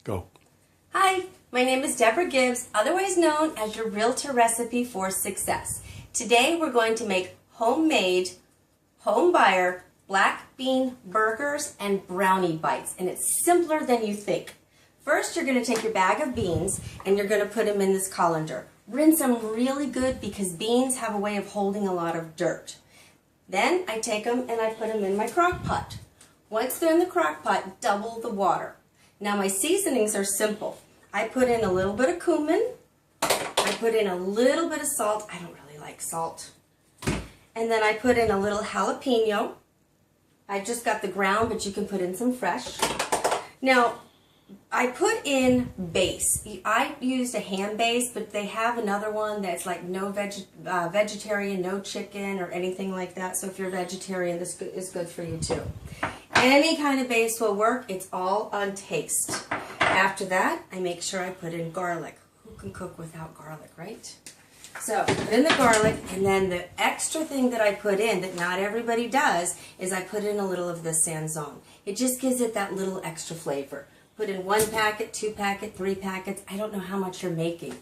Go. Hi, my name is Deborah Gibbs, otherwise known as your Realtor Recipe for Success. Today we're going to make homemade, home buyer, black bean burgers and brownie bites, and it's simpler than you think. First, you're going to take your bag of beans and you're going to put them in this colander. Rinse them really good because beans have a way of holding a lot of dirt. Then I take them and I put them in my crock pot. Once they're in the crock pot, double the water. Now my seasonings are simple. I put in a little bit of cumin. I put in a little bit of salt. I don't really like salt. And then I put in a little jalapeno. I just got the ground, but you can put in some fresh. Now, I put in base. I used a ham base, but they have another one that's like no vegetarian, no chicken or anything like that. So if you're vegetarian, this is good for you too. Any kind of base will work. It's all on taste. After that, I make sure I put in garlic. Who can cook without garlic, right? So put in the garlic, and then the extra thing that I put in that not everybody does is I put in a little of the Sanzone. It just gives it that little extra flavor. Put in 1 packet, 2 packet, 3 packets. I don't know how much you're making.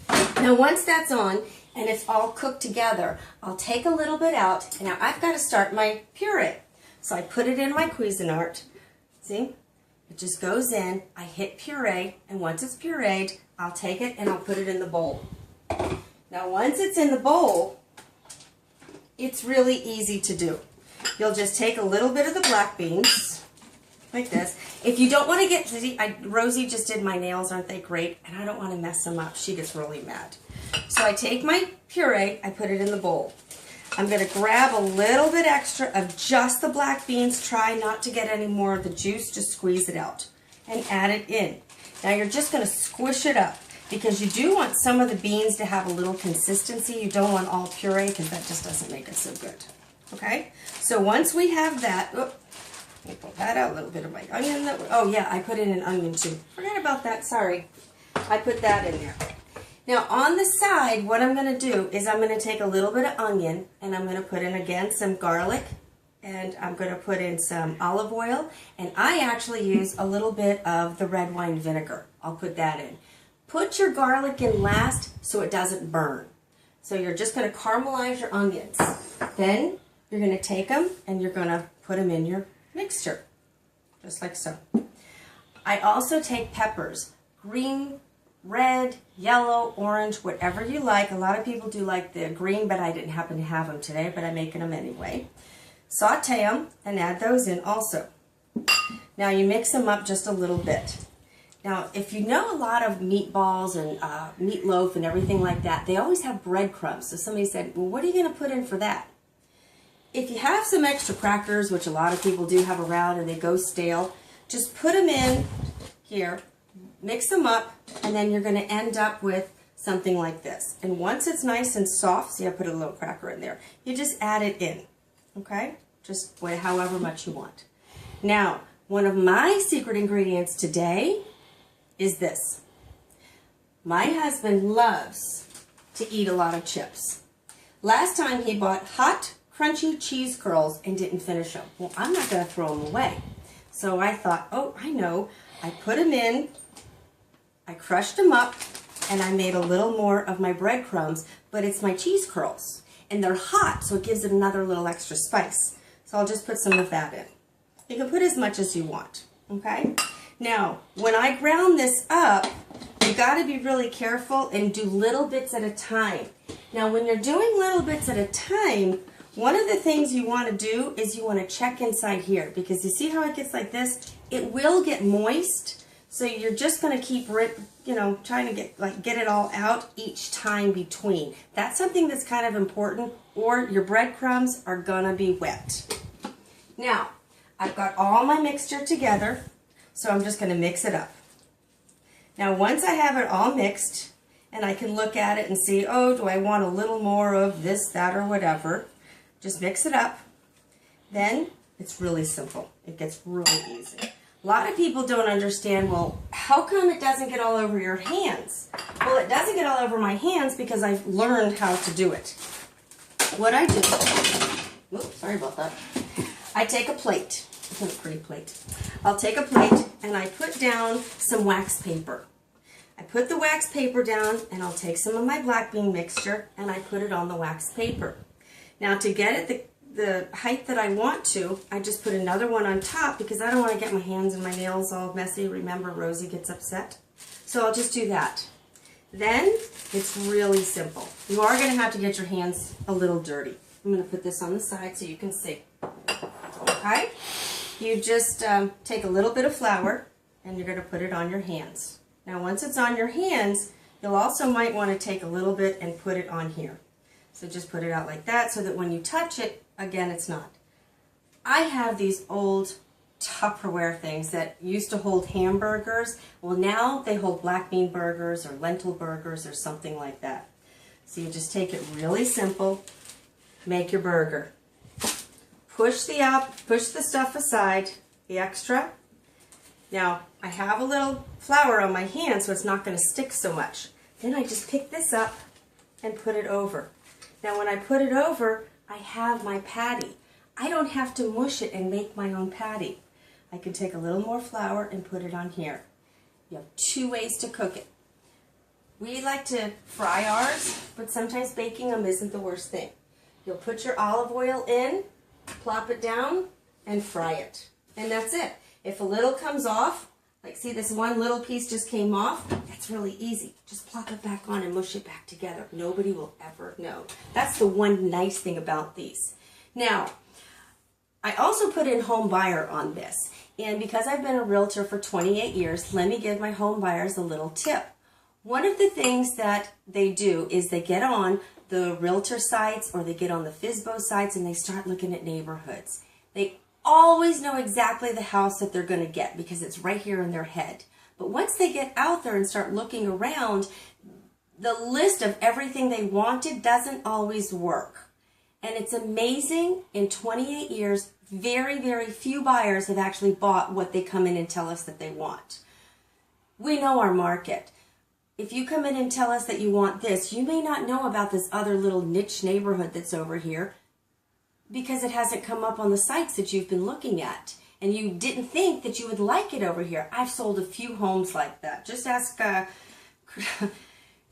Now once that's on and it's all cooked together, I'll take a little bit out. Now I've got to start my puree. So I put it in my Cuisinart. See? It just goes in. I hit puree, and once it's pureed, I'll take it and I'll put it in the bowl. Now once it's in the bowl, it's really easy to do. You'll just take a little bit of the black beans, like this. If you don't want to get, Rosie just did my nails, aren't they great? And I don't want to mess them up. She gets really mad. So I take my puree, I put it in the bowl. I'm going to grab a little bit extra of just the black beans. Try not to get any more of the juice. Just squeeze it out and add it in. Now you're just going to squish it up because you do want some of the beans to have a little consistency. You don't want all puree because that just doesn't make it so good. Okay? So once we have that, let me pull that out, a little bit of my onion. Oh yeah, I put in an onion too. Forgot about that, sorry. I put that in there. Now on the side, what I'm going to do is I'm going to take a little bit of onion and I'm going to put in again some garlic and I'm going to put in some olive oil, and I actually use a little bit of the red wine vinegar. I'll put that in. Put your garlic in last so it doesn't burn. So you're just going to caramelize your onions. Then you're going to take them and you're going to put them in your mixture, just like so. I also take peppers, green, red, yellow, orange, whatever you like. A lot of people do like the green, but I didn't happen to have them today, but I'm making them anyway. Saute them and add those in also. Now you mix them up just a little bit. Now if you know a lot of meatballs and meatloaf and everything like that, they always have breadcrumbs. So somebody said, well, what are you going to put in for that? If you have some extra crackers, which a lot of people do have around and they go stale, just put them in here. Mix them up, and then you're going to end up with something like this. And once it's nice and soft, see I put a little cracker in there, you just add it in, okay? Just however much you want. Now, one of my secret ingredients today is this. My husband loves to eat a lot of chips. Last time he bought hot, crunchy cheese curls and didn't finish them. Well, I'm not going to throw them away. So I thought, oh, I know. I put them in. I crushed them up, and I made a little more of my breadcrumbs, but it's my cheese curls. And they're hot, so it gives it another little extra spice. So I'll just put some of that in. You can put as much as you want, okay? Now, when I ground this up, you got to be really careful and do little bits at a time. Now, when you're doing little bits at a time, one of the things you want to do is you want to check inside here, because you see how it gets like this? It will get moist. So you're just going to keep, trying to get it all out each time between. That's something that's kind of important, or your breadcrumbs are going to be wet. Now, I've got all my mixture together, so I'm just going to mix it up. Now, once I have it all mixed, and I can look at it and see, oh, do I want a little more of this, that, or whatever, just mix it up. Then, it's really simple. It gets really easy. A lot of people don't understand, well, how come it doesn't get all over your hands? Well, it doesn't get all over my hands because I've learned how to do it. What I do, oops, sorry about that. I take a plate, it's a pretty plate. I'll take a plate and I put down some wax paper. I put the wax paper down and I'll take some of my black bean mixture and I put it on the wax paper. Now to get it the height that I want to, I just put another one on top because I don't want to get my hands and my nails all messy. Remember, Rosie gets upset. So I'll just do that. Then it's really simple. You are going to have to get your hands a little dirty. I'm going to put this on the side so you can see. Okay? You just take a little bit of flour and you're going to put it on your hands. Now once it's on your hands, you'll also might want to take a little bit and put it on here. So just put it out like that so that when you touch it, again, it's not. I have these old Tupperware things that used to hold hamburgers. Well, now they hold black bean burgers or lentil burgers or something like that. So you just take it really simple, make your burger. Push the stuff aside, the extra. Now, I have a little flour on my hand so it's not going to stick so much. Then I just pick this up and put it over. Now when I put it over, I have my patty. I don't have to mush it and make my own patty. I can take a little more flour and put it on here. You have 2 ways to cook it. We like to fry ours, but sometimes baking them isn't the worst thing. You'll put your olive oil in, plop it down, and fry it. And that's it. If a little comes off, like see this one little piece just came off, that's really easy. Just plop it back on and mush it back together. Nobody will ever know. That's the one nice thing about these. Now, I also put in home buyer on this. And because I've been a realtor for 28 years, let me give my home buyers a little tip. One of the things that they do is they get on the realtor sites or they get on the FSBO sites and they start looking at neighborhoods. They always know exactly the house that they're going to get because it's right here in their head. But once they get out there and start looking around, the list of everything they wanted doesn't always work. And it's amazing, in 28 years, very, very few buyers have actually bought what they come in and tell us that they want. We know our market. If you come in and tell us that you want this, you may not know about this other little niche neighborhood that's over here because it hasn't come up on the sites that you've been looking at. And you didn't think that you would like it over here. I've sold a few homes like that. Just ask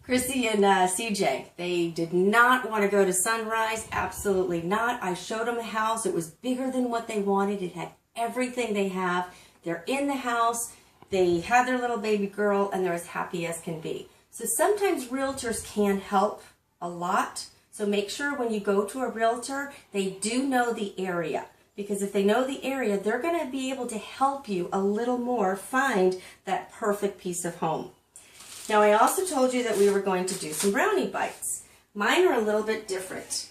Chrissy and CJ. They did not want to go to Sunrise. Absolutely not. I showed them a house. It was bigger than what they wanted. It had everything they have. They're in the house. They had their little baby girl, and they're as happy as can be. So sometimes realtors can help a lot. So make sure when you go to a realtor, they do know the area. Because if they know the area, they're going to be able to help you a little more find that perfect piece of home. Now, I also told you that we were going to do some brownie bites. Mine are a little bit different.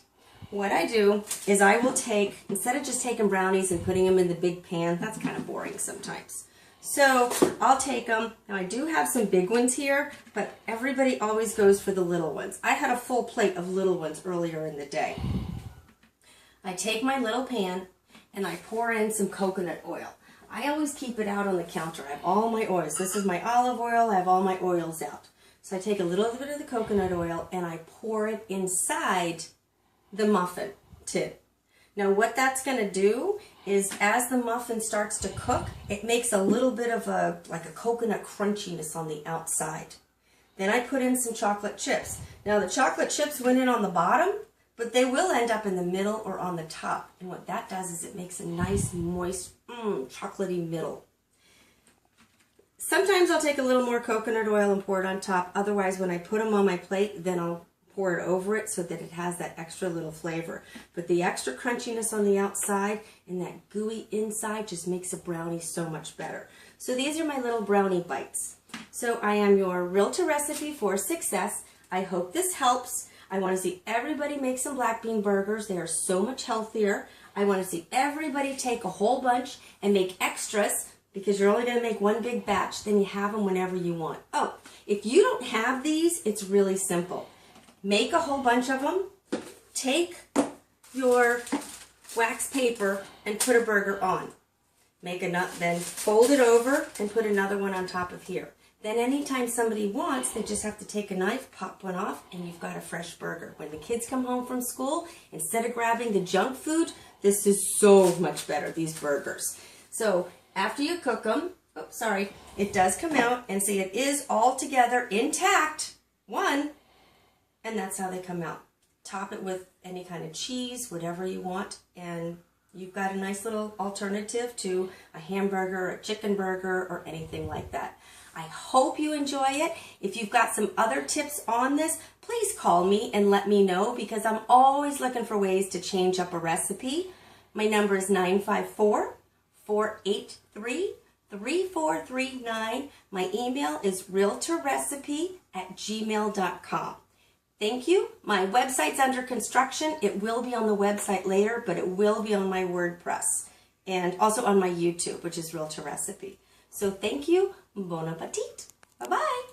What I do is I will take, instead of just taking brownies and putting them in the big pan, that's kind of boring sometimes. So I'll take them. Now I do have some big ones here, but everybody always goes for the little ones. I had a full plate of little ones earlier in the day. I take my little pan and I pour in some coconut oil. I always keep it out on the counter. I have all my oils. This is my olive oil. I have all my oils out. So I take a little bit of the coconut oil and I pour it inside the muffin tin. Now what that's going to do is as the muffin starts to cook, it makes a little bit of like a coconut crunchiness on the outside. Then I put in some chocolate chips. Now the chocolate chips went in on the bottom, but they will end up in the middle or on the top. And what that does is it makes a nice, moist, chocolatey middle. Sometimes I'll take a little more coconut oil and pour it on top. Otherwise, when I put them on my plate, then I'll pour it over it so that it has that extra little flavor. But the extra crunchiness on the outside and that gooey inside just makes a brownie so much better. So these are my little brownie bites. So I am your realtor recipe for success. I hope this helps. I want to see everybody make some black bean burgers. They are so much healthier. I want to see everybody take a whole bunch and make extras because you're only going to make one big batch. Then you have them whenever you want. Oh, if you don't have these, it's really simple. Make a whole bunch of them. Take your wax paper and put a burger on. Then fold it over and put another one on top of here. Then anytime somebody wants, they just have to take a knife, pop one off, and you've got a fresh burger. When the kids come home from school, instead of grabbing the junk food, this is so much better, these burgers. So after you cook them, oops, sorry, it does come out, and see it is all together intact, one, and that's how they come out. Top it with any kind of cheese, whatever you want, and you've got a nice little alternative to a hamburger, a chicken burger, or anything like that. I hope you enjoy it. If you've got some other tips on this, please call me and let me know, because I'm always looking for ways to change up a recipe. My number is 954-483-3439. My email is realtorrecipe@gmail.com. Thank you. My website's under construction. It will be on the website later, but it will be on my WordPress and also on my YouTube, which is Realtor Recipe. So thank you. Bon appetit. Bye-bye.